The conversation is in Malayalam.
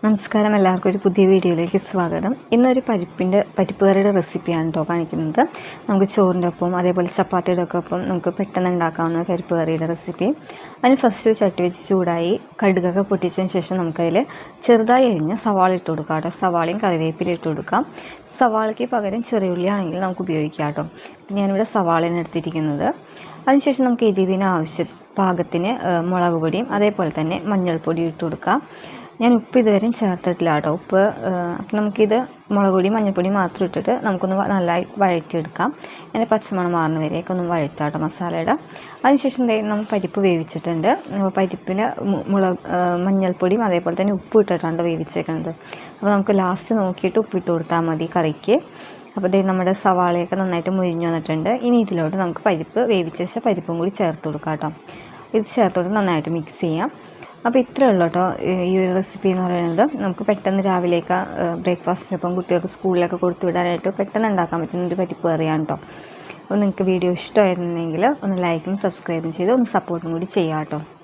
നമസ്കാരം, എല്ലാവർക്കും ഒരു പുതിയ വീഡിയോയിലേക്ക് സ്വാഗതം. ഇന്നൊരു പരിപ്പ് കറിയുടെ റെസിപ്പിയാണ് കേട്ടോ കാണിക്കുന്നത്. നമുക്ക് ചോറിൻ്റെ ഒപ്പം അതേപോലെ ചപ്പാത്തിയുടെ ഒക്കെ ഒപ്പം നമുക്ക് പെട്ടെന്ന് ഉണ്ടാക്കാവുന്ന പരിപ്പ് കറിയുടെ റെസിപ്പി. അതിന് ഫസ്റ്റ് ഒരു ചട്ടി വെച്ച് ചൂടായി കടുകൊക്കെ പൊട്ടിച്ചതിന് ശേഷം നമുക്കതിൽ ചെറുതായി അരിഞ്ഞ് സവാള ഇട്ട് കൊടുക്കാം കേട്ടോ. സവാളയും കറിവേപ്പില ഇട്ട് കൊടുക്കാം. സവാളയ്ക്ക് പകരം ചെറിയ ഉള്ളി ആണെങ്കിൽ നമുക്ക് ഉപയോഗിക്കാം കേട്ടോ. ഞാനിവിടെ സവാളയാണ് എടുത്തിരിക്കുന്നത്. അതിനുശേഷം നമുക്ക് എരിവിന് പാകത്തിന് മുളക് പൊടിയും അതേപോലെ തന്നെ മഞ്ഞൾപ്പൊടിയും ഇട്ട് കൊടുക്കാം. ഞാൻ ഉപ്പ് ഇതുവരെയും ചേർത്തിട്ടില്ല കേട്ടോ. ഉപ്പ് നമുക്കിത് മുളക് പൊടി മഞ്ഞൾപ്പൊടി മാത്രം ഇട്ടിട്ട് നമുക്കൊന്ന് നന്നായി വഴറ്റിയെടുക്കാം. അതിൻ്റെ പച്ചമണം മാറുന്ന വരെയൊക്കെ ഒന്ന് വഴറ്റാം കേട്ടോ മസാലയുടെ. അതിനുശേഷം നമ്മൾ പരിപ്പ് വേവിച്ചിട്ടുണ്ട്. പരിപ്പിന് മഞ്ഞൾപ്പൊടിയും അതേപോലെ തന്നെ ഉപ്പ് ഇട്ടിട്ടാണ് വേവിച്ചേക്കുന്നത്. അപ്പോൾ നമുക്ക് ലാസ്റ്റ് നോക്കിയിട്ട് ഉപ്പിട്ട് കൊടുത്താൽ മതി കറിക്ക്. അപ്പോൾ നമ്മുടെ സവാളയൊക്കെ നന്നായിട്ട് മുരിഞ്ഞു വന്നിട്ടുണ്ട്. ഇനി ഇതിലോട്ട് നമുക്ക് പരിപ്പ് വേവിച്ച് വെച്ച പരിപ്പും കൂടി ചേർത്ത് കൊടുക്കാം കേട്ടോ. ഇത് ചേർത്തോട്ട് നന്നായിട്ട് മിക്സ് ചെയ്യാം. അപ്പോൾ ഇത്രയേ ഉള്ളൂ കേട്ടോ ഈ ഒരു റെസിപ്പി എന്ന് പറയുന്നത്. നമുക്ക് പെട്ടെന്ന് രാവിലേക്ക് ബ്രേക്ക്ഫാസ്റ്റിനൊപ്പം കുട്ടികൾക്ക് സ്കൂളിലൊക്കെ കൊടുത്തു വിടാനായിട്ട് പെട്ടെന്ന് ഉണ്ടാക്കാൻ പറ്റുന്ന ഒരു പരിപ്പ് കറിയാണ് കേട്ടോ. അപ്പോൾ നിങ്ങൾക്ക് വീഡിയോ ഇഷ്ടമായിരുന്നെങ്കിൽ ഒന്ന് ലൈക്കും സബ്സ്ക്രൈബും ചെയ്ത് ഒന്ന് സപ്പോർട്ടും കൂടി ചെയ്യാം കേട്ടോ.